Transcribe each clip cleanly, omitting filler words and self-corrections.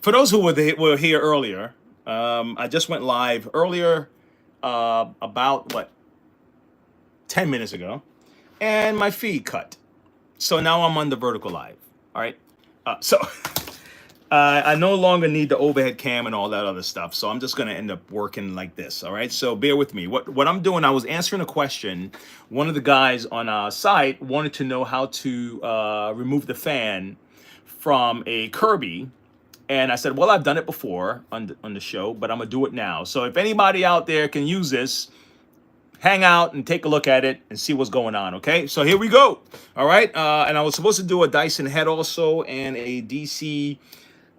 For those who were here earlier, I just went live earlier, about what, 10 minutes ago, and my feed cut. So now I'm on the vertical live. All right. So I no longer need the overhead cam and all that other stuff. So I'm just going to end up working like this. All right. So bear with me. What I'm doing, I was answering a question. One of the guys on our site wanted to know how to remove the fan from a Kirby. And I said, well, I've done it before on the show, but I'm going to do it now. So if anybody out there can use this, hang out and take a look at it and see what's going on, okay? So here we go, all right? And I was supposed to do a Dyson head also and a DC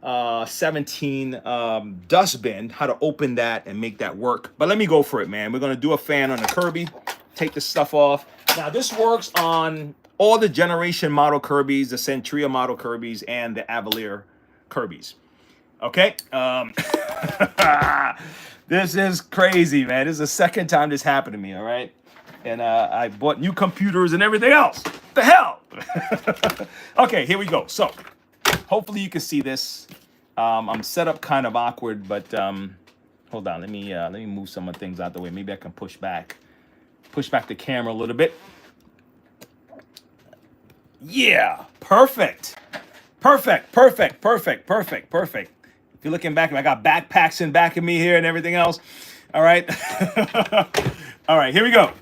17 dustbin, how to open that and make that work. But let me go for it, man. We're going to do a fan on the Kirby, take the stuff off. Now, this works on all the generation model Kirbys, the Centria model Kirbys, and the Avalier Kirbys. Okay, this is crazy, man. This is the second time this happened to me, all right? And I bought new computers and everything else. The hell? Okay, here we go. So, hopefully you can see this. I'm set up kind of awkward, but hold on. Let me move some of the things out the way. Maybe I can push back the camera a little bit. Yeah, perfect. Perfect. If you're looking back, I got backpacks in back of me here and everything else. All right. All right, here we go.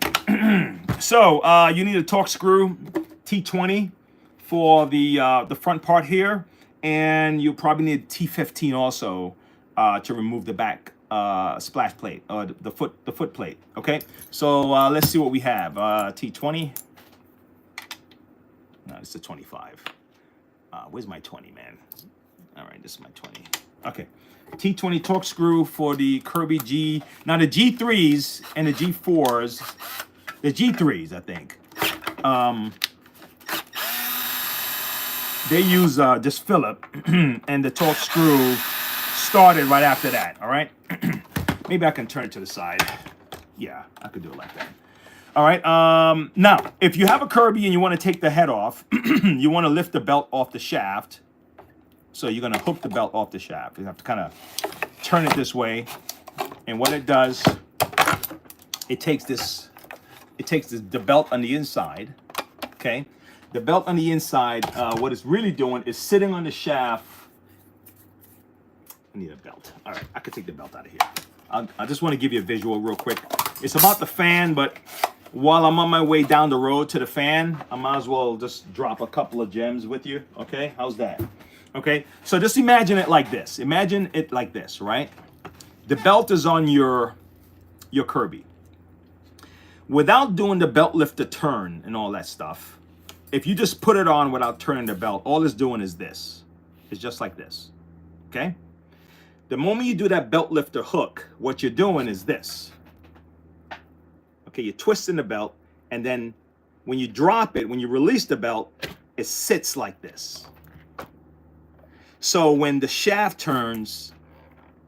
So you need a torque screw T20 for the front part here, and you probably need T15 also to remove the back splash plate or the foot plate. Okay. So let's see what we have. T20. No, it's a 25. Where's my 20, man? All right, this is my 20. Okay, T20 torque screw for the Kirby G. Now the G3s and the G4s, the G3s, I think, they use this Phillip, and the torque screw started right after that. All right, maybe I can turn it to the side. Yeah, I could do it like that. All right. Now, if you have a Kirby and you want to take the head off, you want to lift the belt off the shaft. So you're going to hook the belt off the shaft. You have to kind of turn it this way. And what it does, it takes the belt on the inside. Okay. The belt on the inside, what it's really doing is sitting on the shaft. I need a belt. All right. I could take the belt out of here. I just want to give you a visual real quick. It's about the fan, but while I'm on my way down the road to the fan, I might as well just drop a couple of gems with you. Okay, how's that? Okay, so just imagine it like this. Imagine it like this, right? The belt is on your Kirby. Without doing the belt lifter turn and all that stuff, if you just put it on without turning the belt, all it's doing is this. It's just like this. Okay? The moment you do that belt lifter hook, what you're doing is this. Okay, you're twisting the belt, and then when you drop it, when you release the belt, it sits like this. So when the shaft turns,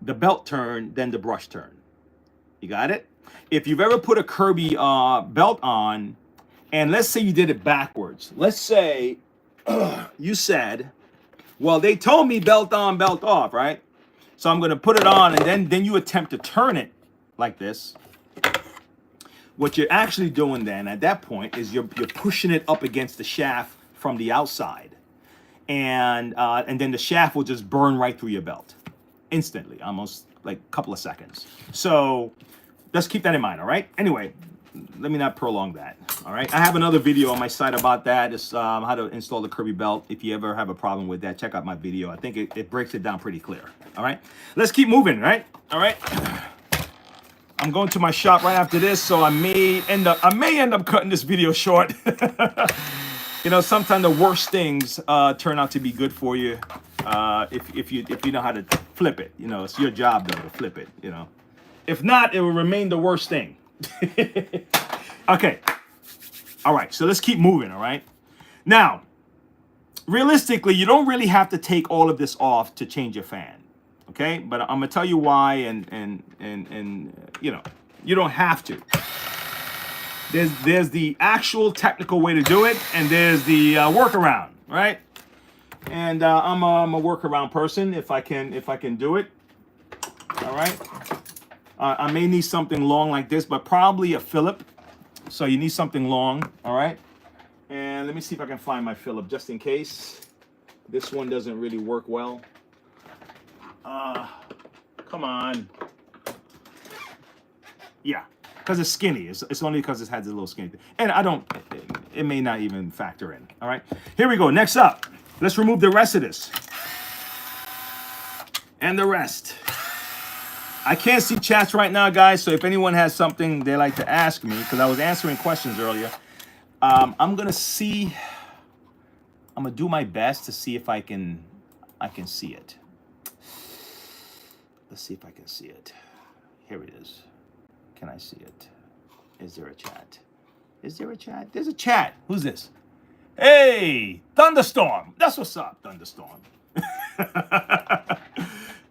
the belt turn, then the brush turn. You got it? If you've ever put a Kirby belt on, and let's say you did it backwards. Let's say you said, well, they told me belt on, belt off, right? So I'm going to put it on, and then you attempt to turn it like this. What you're actually doing then at that point is you're pushing it up against the shaft from the outside, and then the shaft will just burn right through your belt instantly, almost like a couple of seconds. So let's keep that in mind. All right. Anyway, let me not prolong that. All right. I have another video on my site about that. It's how to install the Kirby belt. If you ever have a problem with that, check out my video. I think it breaks it down pretty clear. All right. Let's keep moving. Right. All right. I'm going to my shop right after this, so I may end up cutting this video short. You know, sometimes the worst things turn out to be good for you if you know how to flip it. You know, it's your job though to flip it. You know, if not, it will remain the worst thing. Okay. All right. So let's keep moving. All right. Now, realistically, you don't really have to take all of this off to change your fan. Okay, but I'm gonna tell you why, and you know, you don't have to. There's the actual technical way to do it, and there's the workaround, right? And I'm a workaround person if I can do it. All right. I may need something long like this, but probably a Phillip. So you need something long. All right. And let me see if I can find my Phillip just in case this one doesn't really work well. Come on. Yeah, because it's skinny. It's only because it has a little skinny thing. And I don't, it may not even factor in. All right. Here we go. Next up, let's remove the rest of this. And the rest. I can't see chats right now, guys. So if anyone has something they like to ask me, because I was answering questions earlier, I'm gonna do my best to see if I can see it. Let's see if I can see it. Here it is. Can I see it? Is there a chat? Is there a chat? There's a chat. Who's this? Hey, Thunderstorm. That's what's up, Thunderstorm.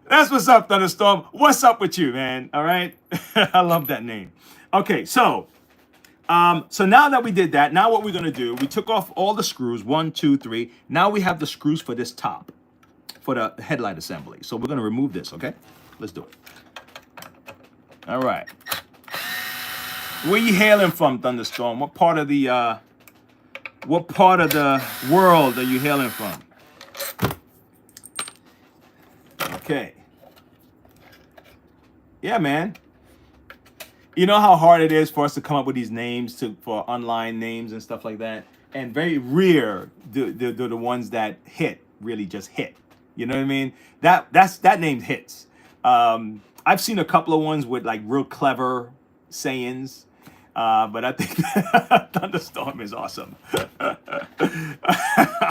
That's what's up, Thunderstorm. What's up with you, man? All right. I love that name. Okay, so now that we did that, now what we're gonna do? We took off all the screws. 1, 2, 3. Now we have the screws for this top, for the headlight assembly. So we're gonna remove this. Okay, let's do it. All right. Where you hailing from, Thunderstorm? What part of the world are you hailing from? Okay. Yeah, man. You know how hard it is for us to come up with these names for online names and stuff like that, and very rare do the ones that really just hit. You know what I mean? That name hits. I've seen a couple of ones with like real clever sayings. But I think Thunderstorm is awesome. I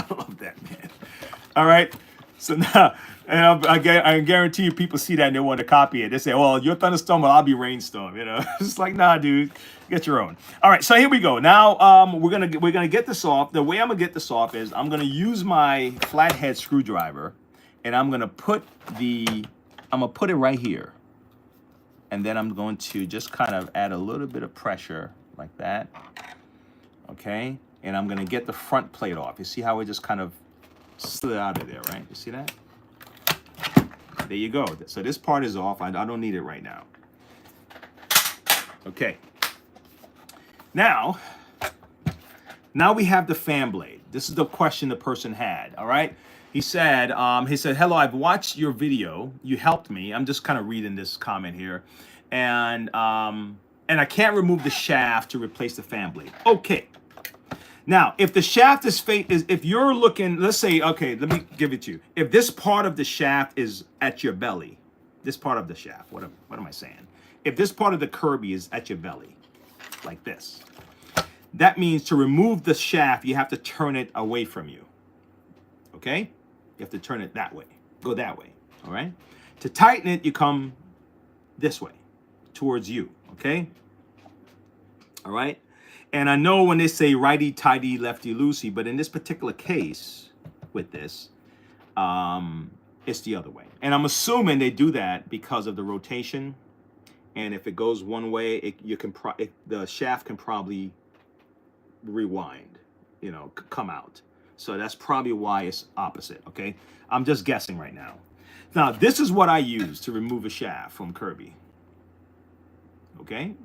love that, man. All right. So now, and I guarantee you people see that and they want to copy it. They say, well, you're Thunderstorm, well, I'll be Rainstorm. You know, it's like, nah, dude, get your own. All right. So here we go. Now, we're going to get this off. The way I'm going to get this off is I'm going to use my flathead screwdriver and I'm going to put it right here. And then I'm going to just kind of add a little bit of pressure like that. Okay. And I'm going to get the front plate off. You see how it just kind of slid out of there, right? You see that? There you go. So this part is off. I don't need it right now. Okay. Now we have the fan blade. This is the question the person had. All right. He said, hello, I've watched your video. You helped me. I'm just kind of reading this comment here. And I can't remove the shaft to replace the fan blade. Okay. Now, if the shaft if you're looking, let's say, okay, let me give it to you. If this part of the shaft is at your belly, this part of the shaft, what am I saying? If this part of the Kirby is at your belly, like this, that means to remove the shaft, you have to turn it away from you. Okay? You have to turn it that way. Go that way. All right? To tighten it, you come this way, towards you. Okay? All right? And I know when they say righty tighty, lefty loosey, but in this particular case, with this, it's the other way. And I'm assuming they do that because of the rotation. And if it goes one way, the shaft can probably rewind, come out. So that's probably why it's opposite, okay? I'm just guessing right now. Now, this is what I use to remove a shaft from Kirby, okay?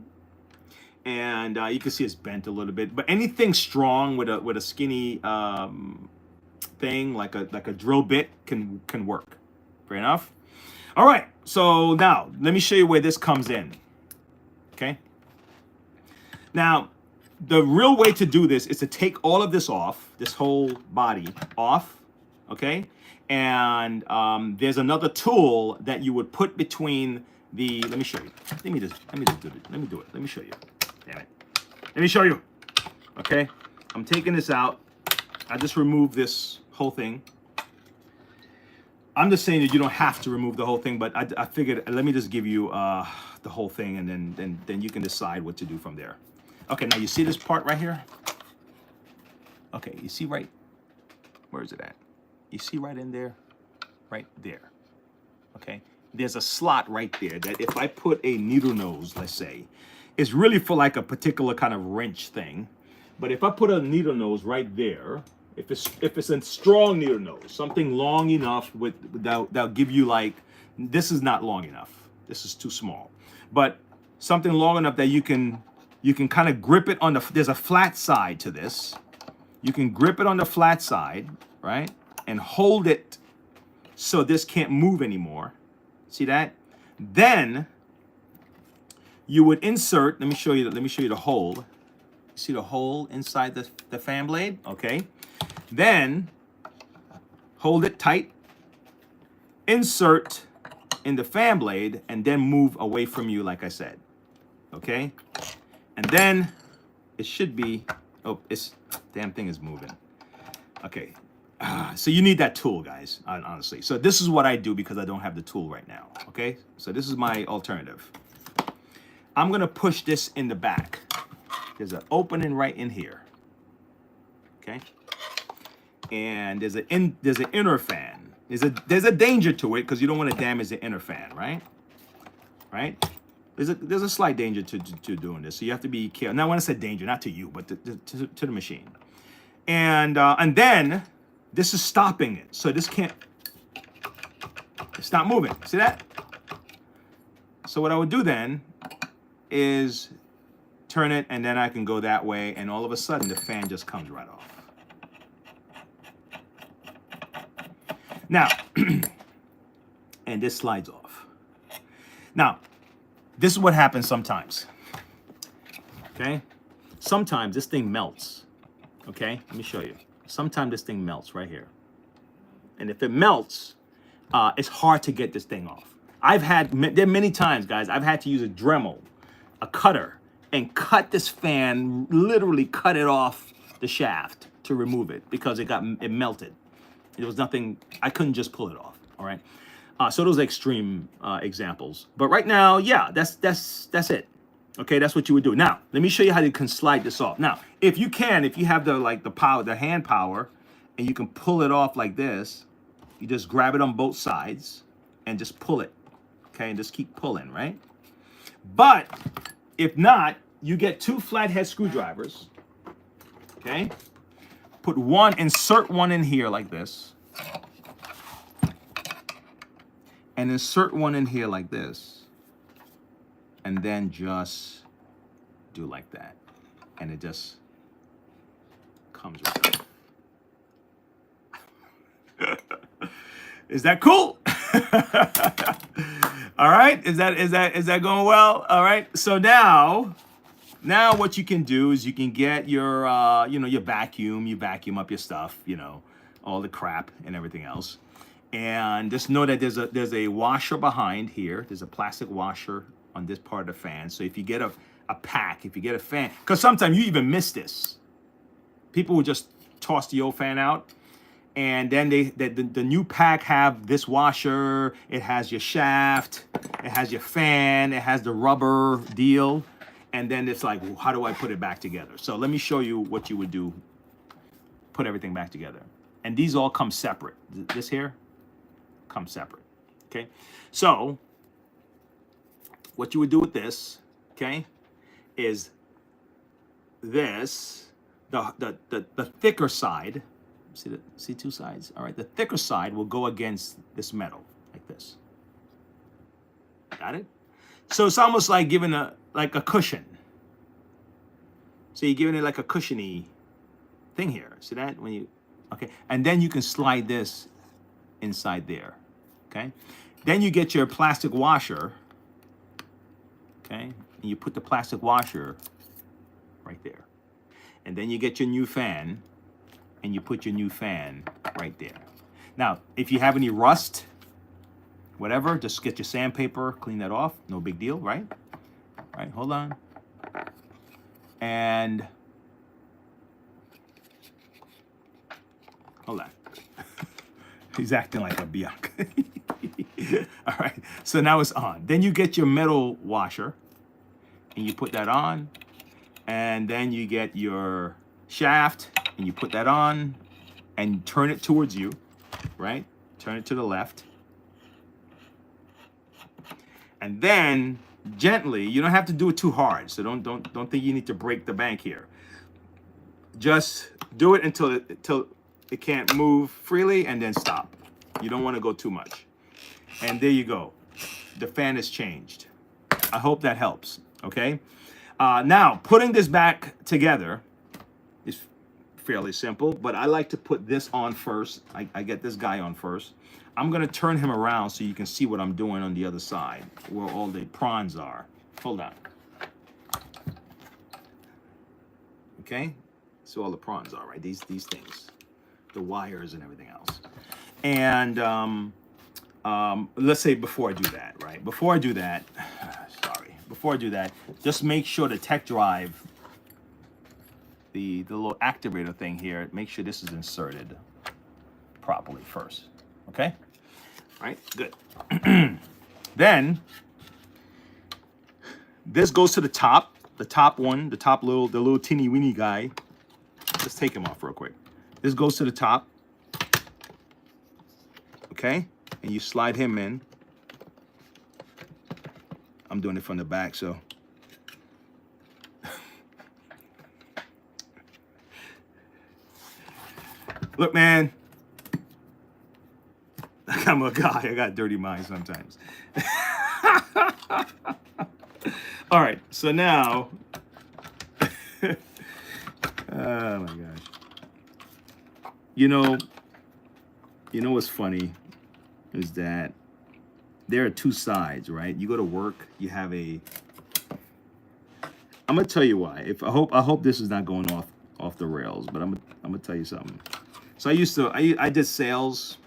And you can see it's bent a little bit, but anything strong with a skinny thing like a drill bit can work. Fair enough. All right. So now let me show you where this comes in. Okay. Now, the real way to do this is to take all of this off, this whole body off. Okay. And there's another tool that you would put between the. Let me show you. Let me do it. Let me show you. Damn it. Let me show you. Okay. I'm taking this out. I just removed this whole thing. I'm just saying that you don't have to remove the whole thing, but I figured let me just give you the whole thing, and then you can decide what to do from there. Okay. Now you see this part right here? Okay. You see right? Where is it at? You see right in there? Right there. Okay. There's a slot right there that if I put a needle nose, let's say, it's really for like a particular kind of wrench thing. But if I put a needle nose right there, If it's a strong needle nose, something long enough that'll give you like, this is not long enough. This is too small. But something long enough that you can kind of grip it on there's a flat side to this. You can grip it on the flat side, right? And hold it so this can't move anymore. See that? Then you would insert, let me show you the hole. See the hole inside the fan blade? Okay. Then hold it tight, insert in the fan blade, and then move away from you like I said. Okay? And then it should be, oh, this damn thing is moving. Okay. So you need that tool, guys, honestly. So this is what I do because I don't have the tool right now. Okay? So this is my alternative. I'm going to push this in the back. There's an opening right in here. Okay? And there's an inner fan. There's a danger to it because you don't want to damage the inner fan, right? Right? There's a slight danger to doing this, so you have to be careful. Now, when I say danger, not to you, but to the machine. And then this is stopping it, so this can't. It's not moving. See that? So what I would do then is turn it, and then I can go that way, and all of a sudden the fan just comes right off. Now, and this slides off. Now, this is what happens sometimes. Okay? Sometimes this thing melts. Okay? Let me show you. Sometimes this thing melts right here. And if it melts, it's hard to get this thing off. There are many times, guys, I've had to use a Dremel, a cutter, and cut this fan, literally cut it off the shaft to remove it because it melted. There was nothing, I couldn't just pull it off, all right? So those are extreme examples. But right now, yeah, that's it. Okay, that's what you would do. Now, let me show you how you can slide this off. Now, if you have the hand power, and you can pull it off like this, you just grab it on both sides and just pull it, okay? And just keep pulling, right? But if not, you get 2 flathead screwdrivers, okay? Insert one in here like this. And insert one in here like this. And then just do like that. And it just comes right off. Is that cool? All right. Is that going well? All right. So now what you can do is you can get your your vacuum. You vacuum up your stuff. All the crap and everything else. And just know that there's a washer behind here. There's a plastic washer on this part of the fan. So if you get a pack, if you get a fan, because sometimes you even miss this. People will just toss the old fan out. And then the new pack have this washer. It has your shaft. It has your fan. It has the rubber deal. And then it's like, well, how do I put it back together? So let me show you what you would do. Put everything back together. And these all come separate. This here comes separate. Okay? So what you would do with this, okay, is this, the thicker side. See 2 sides? All right, the thicker side will go against this metal, like this. Got it? So it's almost like giving a cushion. So you're giving it like a cushiony thing here. See that? Okay, and then you can slide this inside there, okay? Then you get your plastic washer, okay? And you put the plastic washer right there. And then you get your new fan, and you put your new fan right there. Now, if you have any rust, whatever, just get your sandpaper, clean that off. No big deal, right? All right, hold on. And hold on. He's acting like a Bianca. All right, so now it's on. Then you get your metal washer, and you put that on. And then you get your shaft, and you put that on, and turn it towards you, right? Turn it to the left. And then gently, you don't have to do it too hard, so don't think you need to break the bank here. Just do it until It can't move freely and then stop. You don't want to go too much. And there you go. The fan is changed. I hope that helps. Okay. Now, putting this back together is fairly simple, but I like to put this on first. I get this guy on first. I'm going to turn him around so you can see what I'm doing on the other side, where all the prongs are. Hold on. Okay. So all the prongs are, right? These things, the wires and everything else. And let's say before I do that, right? Before I do that, just make sure the tech drive, the little activator thing here, make sure this is inserted properly first. Okay? All right, good. Then this goes to the top one, the little teeny weeny guy. Let's take him off real quick. This goes to the top. Okay? And you slide him in. I'm doing it from the back, so. Look, man. I'm a guy. I got dirty minds sometimes. All right. So now. Oh, my gosh. You know what's funny is that there are two sides, right? You go to work, you have a. I'm gonna tell you why. I hope this is not going off the rails, but I'm gonna tell you something. So I did sales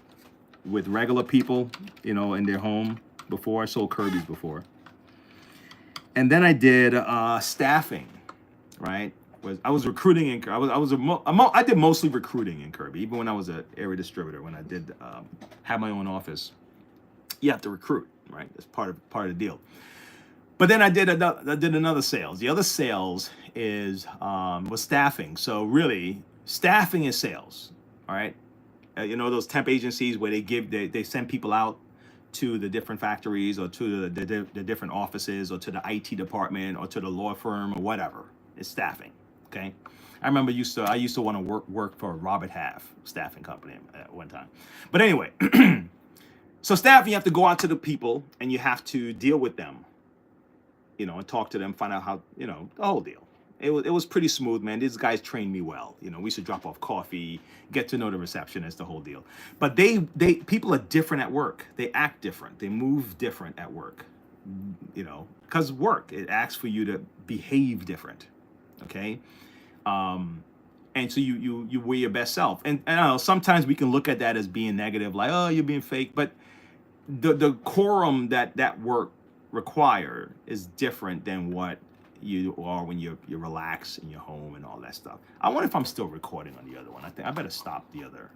with regular people, in their home before. I sold Kirby's before, and then I did staffing, right? I was recruiting in I did mostly recruiting in Kirby, even when I was an area distributor. When I did have my own office, you have to recruit, right? That's part of the deal. But then I did another sales. The other sales was staffing. So really, staffing is sales. All right, those temp agencies where they send people out to the different factories or to the different offices or to the IT department or to the law firm or whatever. It's staffing. Okay, I remember I used to want to work for Robert Half staffing company at one time. But anyway, so staffing, you have to go out to the people and you have to deal with them, and talk to them, find out how, the whole deal. It was pretty smooth, man. These guys trained me well. We used to drop off coffee, get to know the receptionist, the whole deal. But people are different at work. They act different. They move different at work, because work, it asks for you to behave different. Okay. And so you wear your best self. And I don't know, sometimes we can look at that as being negative, like, oh, you're being fake. But the quorum that work require is different than what you are when you're relaxed in your home and all that stuff. I wonder if I'm still recording on the other one. I think I better stop the other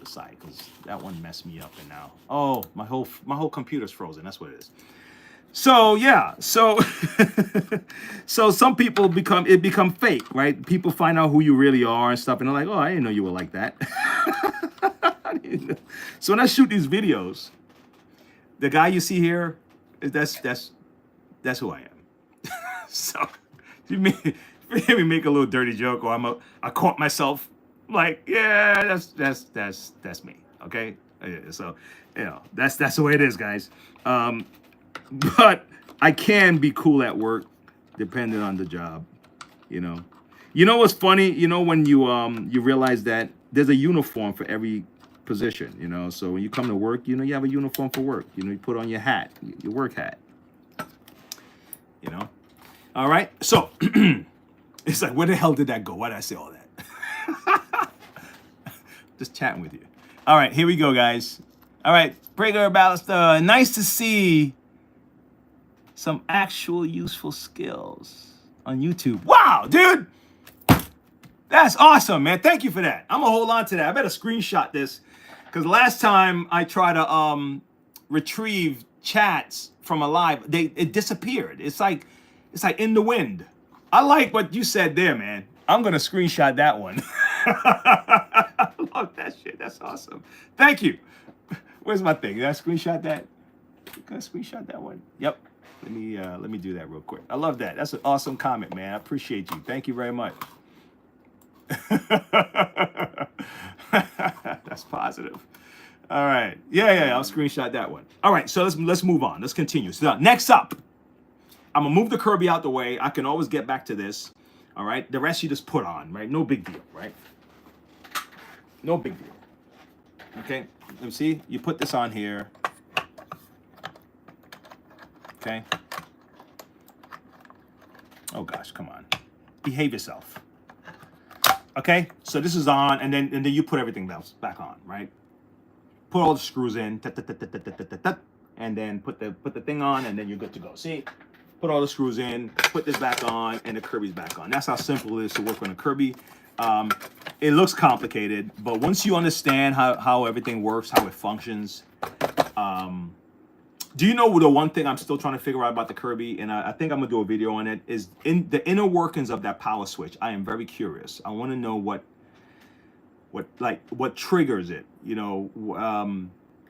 side, because that one messed me up. And now, oh, my whole computer's frozen. That's what it is. So yeah, so some people become fake, right? People find out who you really are and stuff, and they're like, oh, I didn't know you were like that. So when I shoot these videos, the guy you see here, that's who I am. So you hear me make a little dirty joke, or I caught myself like, yeah, that's me. Okay, so that's the way it is, guys. But I can be cool at work, depending on the job. You know what's funny? When you realize that there's a uniform for every position. So when you come to work, you have a uniform for work. You put on your hat, your work hat. All right. So it's like, where the hell did that go? Why did I say all that? Just chatting with you. All right, here we go, guys. All right, breaker ballast. Nice to see some actual useful skills on YouTube. Wow, dude. That's awesome, man. Thank you for that. I'm going to hold on to that. I better screenshot this, because last time I tried to retrieve chats from a live, it disappeared. It's like in the wind. I like what you said there, man. I'm going to screenshot that one. I love that shit. That's awesome. Thank you. Where's my thing? Did I screenshot that? Can I screenshot that one? Yep. Let me do that real quick. I love that. That's an awesome comment, man. I appreciate you. Thank you very much. That's positive. All right. Yeah. I'll screenshot that one. All right. So let's move on. Let's continue. So next up, I'm gonna move the Kirby out the way. I can always get back to this. All right. The rest you just put on, right? No big deal, right? No big deal. Okay. Let me see. You put this on here. Okay. Oh gosh, come on. Behave yourself. Okay. So this is on, and then you put everything else back on, right? Put all the screws in, and then put the thing on, and then you're good to go. See, put all the screws in, put this back on, and the Kirby's back on. That's how simple it is to work on a Kirby. It looks complicated, but once you understand how everything works, how it functions, do you know the one thing I'm still trying to figure out about the Kirby, and I think I'm gonna do a video on it, is in the inner workings of that power switch. I am very curious. I want to know what triggers it. You know,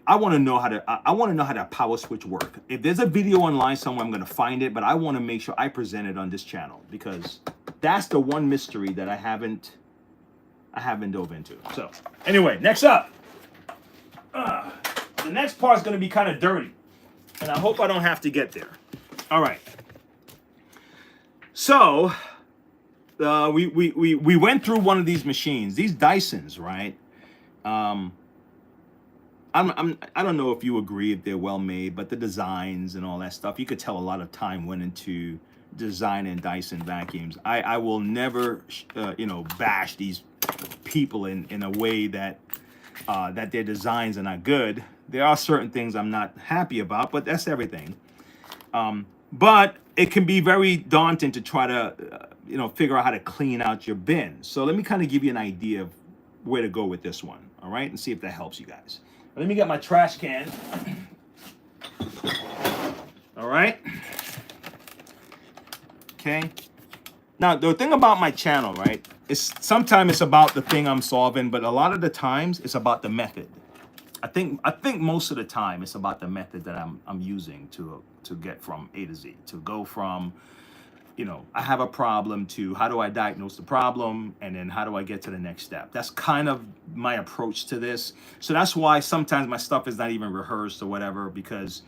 I want to know how that power switch work. If there's a video online somewhere, I'm gonna find it, but I want to make sure I present it on this channel because that's the one mystery that I haven't dove into. So anyway, next up, the next part is gonna be kind of dirty. And I hope I don't have to get there. All right. So we went through one of these machines, these Dysons, right? I don't know if you agree if they're well made, but the designs and all that stuff, you could tell a lot of time went into designing Dyson vacuums. I will never bash these people in a way that their designs are not good. There are certain things I'm not happy about, but that's everything. But it can be very daunting to try to, figure out how to clean out your bin. So let me kind of give you an idea of where to go with this one, all right? And see if that helps you guys. Let me get my trash can. All right. Okay. Now, the thing about my channel, right, is sometimes it's about the thing I'm solving, but a lot of the times it's about the method. I think most of the time it's about the method that I'm using to get from A to Z, to go from, I have a problem to how do I diagnose the problem, and then how do I get to the next step. That's kind of my approach to this. So that's why sometimes my stuff is not even rehearsed or whatever, because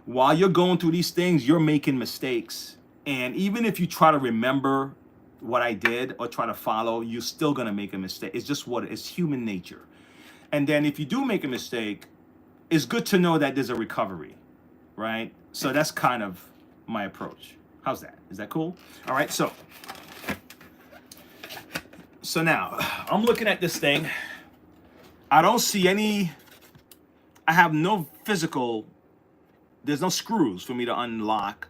while you're going through these things, you're making mistakes. And even if you try to remember what I did or try to follow, you're still gonna make a mistake. It's just it's human nature. And then if you do make a mistake, it's good to know that there's a recovery, right? So that's kind of my approach. How's that? Is that cool? All right, so now I'm looking at this thing. I don't see I have no there's no screws for me to unlock.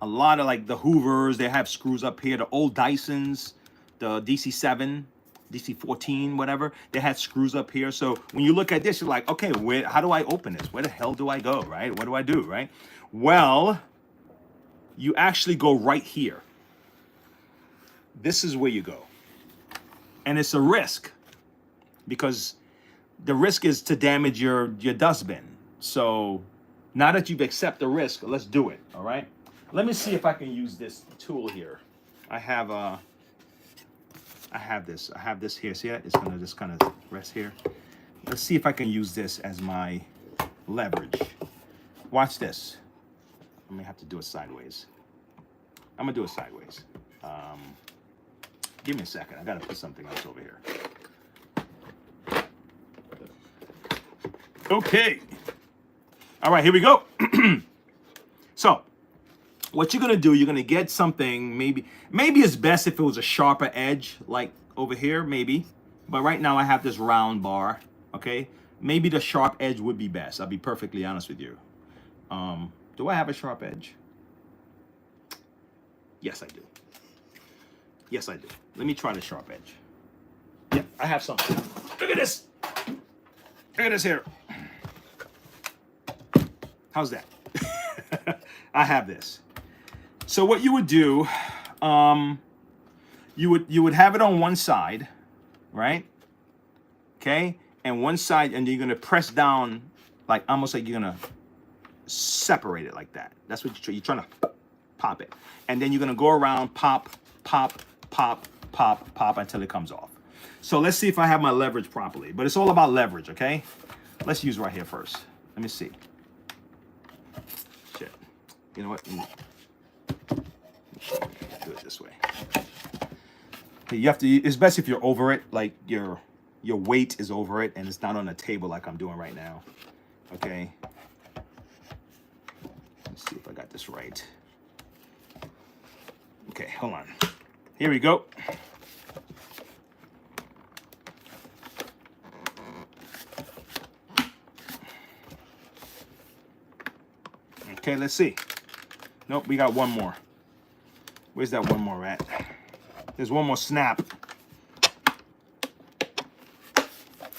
A lot of like the Hoovers, they have screws up here. The old Dysons, the DC7, DC14, whatever, they had screws up here. So when you look at this, you're like, okay, how do I open this? Where the hell do I go, right? What do I do, right? Well, you actually go right here. This is where you go. And it's a risk because the risk is to damage your dustbin. So now that you've accepted the risk, let's do it, all right? Let me see if I can use this tool here. I have this here. See that? It's gonna just kind of rest here. Let's see if I can use this as my leverage. Watch this. I may have to do it sideways. I'm gonna do it sideways. Give me a second. I gotta put something else over here. Okay. All right, here we go. So, what you're gonna do, you're gonna get something, maybe it's best if it was a sharper edge, like over here, maybe. But right now I have this round bar, okay? Maybe the sharp edge would be best. I'll be perfectly honest with you. Do I have a sharp edge? Yes, I do. Yes, I do. Let me try the sharp edge. Yeah, I have something. Look at this. Look at this here. How's that? I have this. So what you would do, you would have it on one side, right? Okay, and one side, and you're gonna press down, like almost like you're gonna separate it like that. That's what you're trying to pop it, and then you're gonna go around, pop, pop, pop, pop, pop until it comes off. So let's see if I have my leverage properly. But it's all about leverage, okay? Let's use right here first. Let me see. Shit. You know what? Do it this way. You have to. It's best if you're over it, like your weight is over it, and it's not on a table like I'm doing right now. Okay. Let's see if I got this right. Okay, hold on. Here we go. Okay, let's see. Nope, we got one more. Where's that one more at? There's one more snap.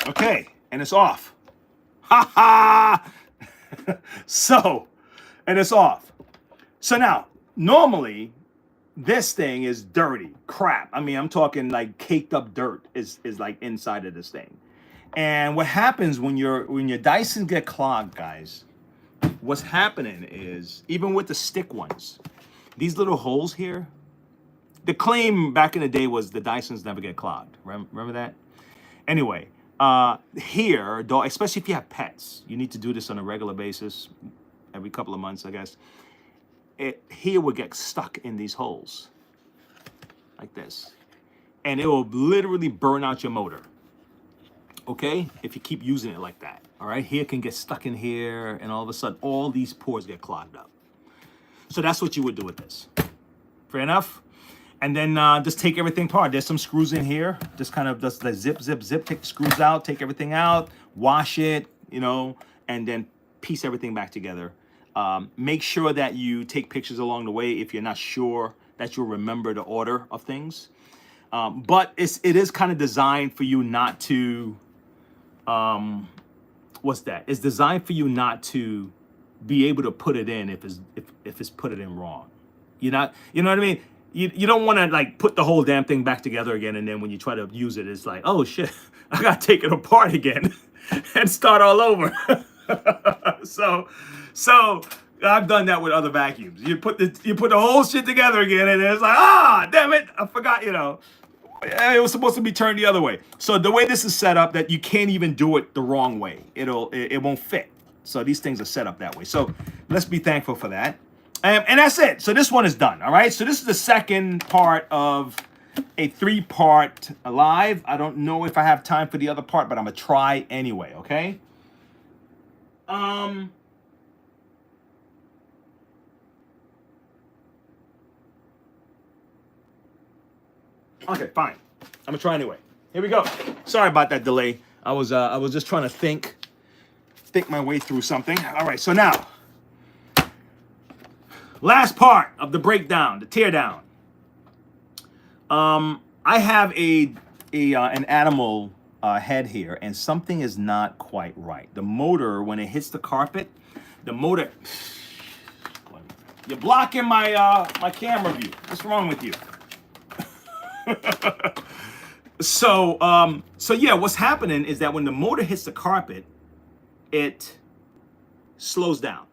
Okay, and it's off. Ha ha! So, and it's off. So now, normally, this thing is dirty, crap. I mean, I'm talking like caked up dirt is like inside of this thing. And what happens when your Dyson get clogged, guys, what's happening is, even with the stick ones, these little holes here, the claim back in the day was the Dysons never get clogged. Remember that? Anyway, here, though, especially if you have pets, you need to do this on a regular basis, every couple of months, I guess. It here will get stuck in these holes, like this. And it will literally burn out your motor, okay? If you keep using it like that, all right? Here can get stuck in here, and all of a sudden, all these pores get clogged up. So that's what you would do with this. Fair enough? And then just take everything apart. There's some screws in here. Just kind of just like zip, zip, zip. Take the screws out, take everything out, wash it, you know, and then piece everything back together. Make sure that you take pictures along the way if you're not sure that you'll remember the order of things. But it is kind of designed for you not to, what's that? It's designed for you not to be able to put it in if it's put it in wrong. You know what I mean? You don't want to like put the whole damn thing back together again, and then when you try to use it, it's like, oh shit, I gotta take it apart again and start all over. So I've done that with other vacuums. You put the whole shit together again, and it's like, damn it, I forgot. You know, it was supposed to be turned the other way. So the way this is set up, that you can't even do it the wrong way. It won't fit. So these things are set up that way. So let's be thankful for that. And that's it. So this one is done. All right. So this is the second part of a 3-part live. I don't know if I have time for the other part, but I'm gonna try anyway. Okay. Okay, fine. I'm gonna try anyway. Here we go. Sorry about that delay. I was just trying to think my way through something. All right. So now, last part of the breakdown, the teardown. I have an animal head here, and something is not quite right. The motor, when it hits the carpet, the motor. You're blocking my my camera view. What's wrong with you? So yeah, what's happening is that when the motor hits the carpet, it slows down.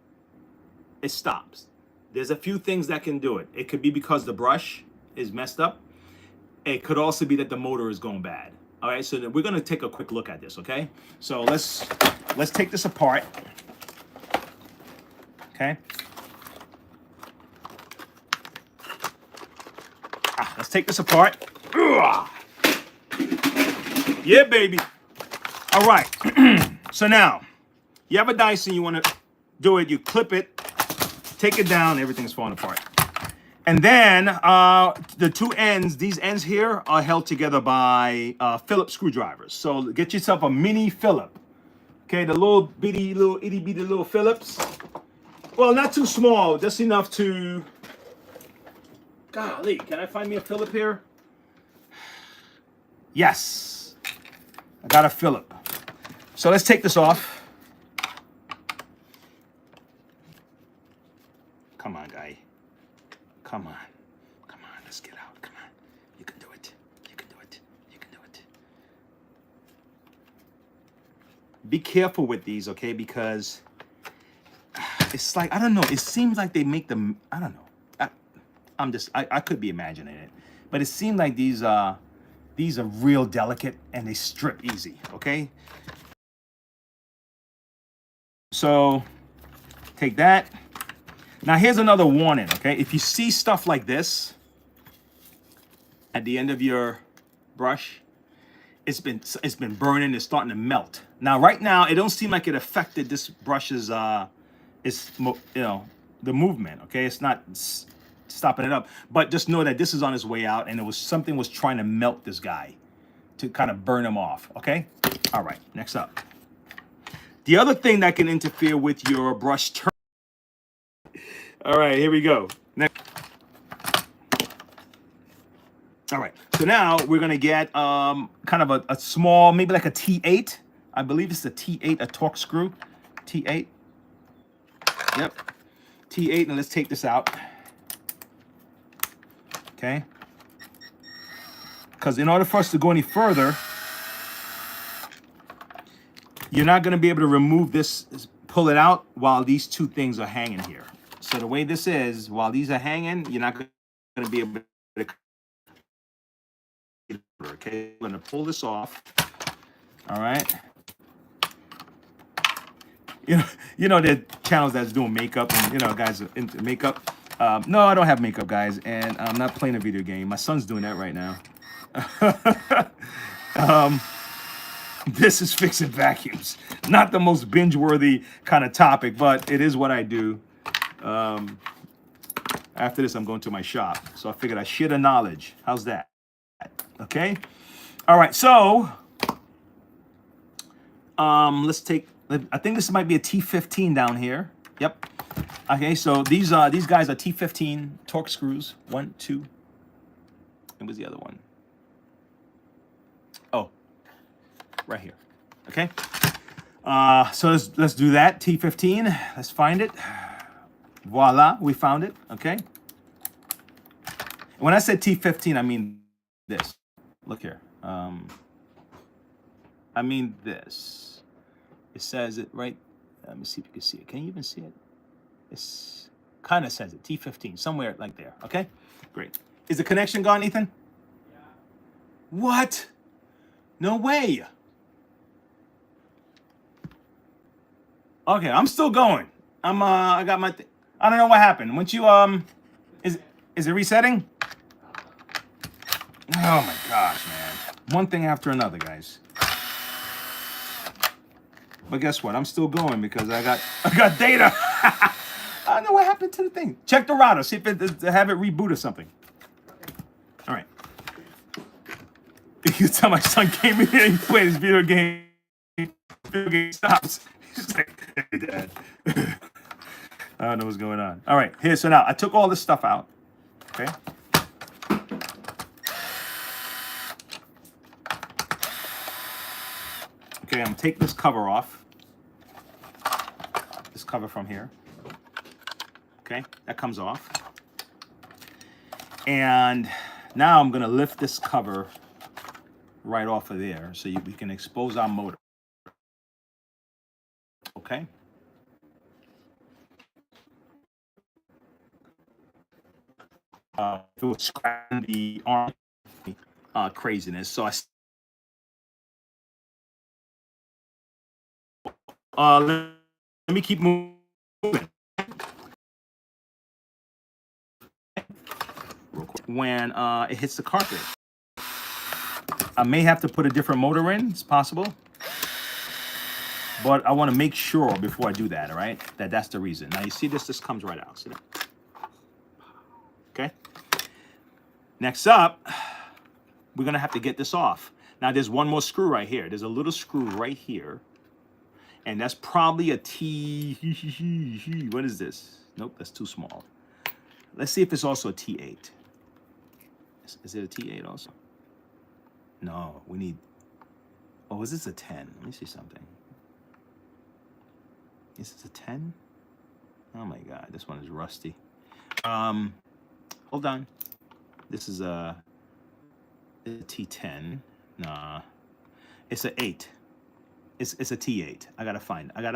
It stops. There's a few things that can do it. It could be because the brush is messed up. It could also be that the motor is going bad. All right, so we're gonna take a quick look at this, okay? So let's take this apart. Okay. Let's take this apart. Yeah, baby. All right. So now, you have a Dyson, you want to do it, you clip it, take it down, everything's falling apart. And then the two ends, these ends here are held together by Phillips screwdrivers. So get yourself a mini Phillip. Okay, the little itty bitty little Phillips. Well, not too small, just enough to, golly, can I find me a Phillip here? Yes, I got a Phillip. So let's take this off. Come on, guy. Come on. Come on, let's get out. Come on. You can do it. You can do it. You can do it. Be careful with these, okay? Because it's like, I don't know. It seems like they make them, I don't know. I could be imagining it. But it seemed like these These are real delicate and they strip easy, okay? So take that. Now here's another warning, okay? If you see stuff like this at the end of your brush, it's been burning, it's starting to melt. Now right now it don't seem like it affected this brush's the movement, okay? It's not stopping it up, but just know that this is on its way out and something was trying to melt this guy to kind of burn him off, okay? All right, next up. The other thing that can interfere with your brush turn. All right, here we go. Next. All right, so now we're gonna get kind of a small, maybe like a T8. I believe it's a T8, a torque screw. T8. Yep. T8, and let's take this out. Okay. Because in order for us to go any further, you're not going to be able to remove this, pull it out while these two things are hanging here. So the way this is, while these are hanging, you're not going to be able to. Okay, I'm going to pull this off. All right. You know the channels that's doing makeup and guys are into makeup. No, I don't have makeup, guys, and I'm not playing a video game. My son's doing that right now. This is fixing vacuums. Not the most binge-worthy kind of topic, but it is what I do. After this, I'm going to my shop, so I figured I'd share the knowledge. How's that? Okay. All right. So, let's take. I think this might be a T15 down here. Yep. Okay. So these guys are T15 torque screws. 1, 2. And where's the other one? Oh, right here. Okay. So let's do that. T15. Let's find it. Voila, we found it. Okay. When I said T15, I mean this. Look here. I mean this. It says it right. Let me see if you can see it. Can you even see it? It's kind of says it. T15, somewhere like there. Okay. Great. Is the connection gone, Ethan? Yeah. What? No way. Okay, I'm still going. I got my I don't know what happened. Once you is it resetting? Oh my gosh, man. One thing after another, guys. But guess what? I'm still going because I got data. I don't know what happened to the thing. Check the router, see if have it reboot or something. All right. You tell my son came in here and played his video game. Video game stops. He's like, hey, Dad. I don't know what's going on. All right, here. So now I took all this stuff out. Okay. Okay, I'm gonna take this cover off. This cover from here. Okay, that comes off. And now I'm gonna lift this cover right off of there so we can expose our motor. Okay. If it was scratching the arm, craziness. So let me keep moving. Real quick. When it hits the carpet, I may have to put a different motor in. It's possible. But I want to make sure before I do that, all right? That's the reason. Now, you see this comes right out. See that? Okay? Next up, we're going to have to get this off. Now, there's one more screw right here. There's a little screw right here. And that's probably a T... What is this? Nope, that's too small. Let's see if it's also a T8. Is it a T8 also? No, we need... Oh, is this a 10? Let me see something. Is this a 10? Oh my God, this one is rusty. Hold on. This is a T10. Nah, it's an 8. It's a T8. I gotta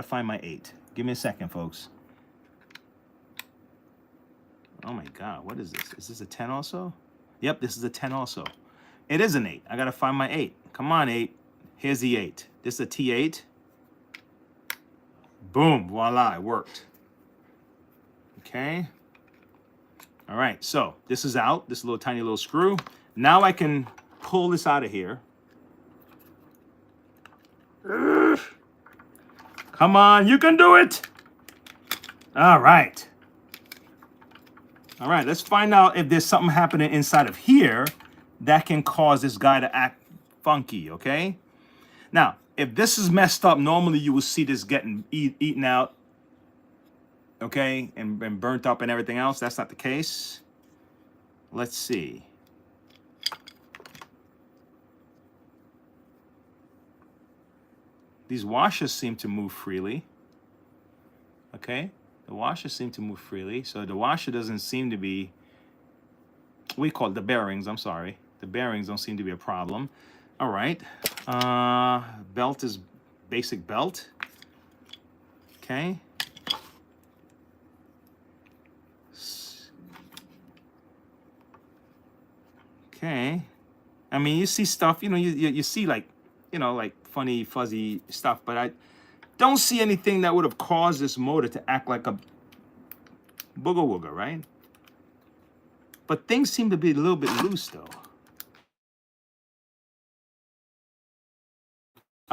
find my 8. Give me a second, folks. Oh my God, what is this? Is this a 10 also? Yep, this is a 10 also. It is an 8. I gotta find my 8. Come on, 8. Here's the 8. This is a T8. Boom, voila, it worked. Okay. All right, so this is out. This little tiny little screw. Now I can pull this out of here. Come on, you can do it. All right. All right, let's find out if there's something happening inside of here that can cause this guy to act funky, okay? Now, if this is messed up, normally you will see this getting eaten out, okay, and burnt up and everything else. That's not the case. Let's see. These washers seem to move freely, okay? The washers seem to move freely, so the washer doesn't seem to be, we call it the bearings, I'm sorry. The bearings don't seem to be a problem. All right, belt is basic belt, okay. Okay, I mean, you see stuff, you know, you see like, you know, like funny, fuzzy stuff, but I don't see anything that would have caused this motor to act like a booger wooger, right? But things seem to be a little bit loose though.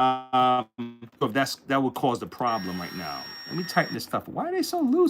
If that would cause the problem right now. Let me tighten this stuff. Why are they so loose?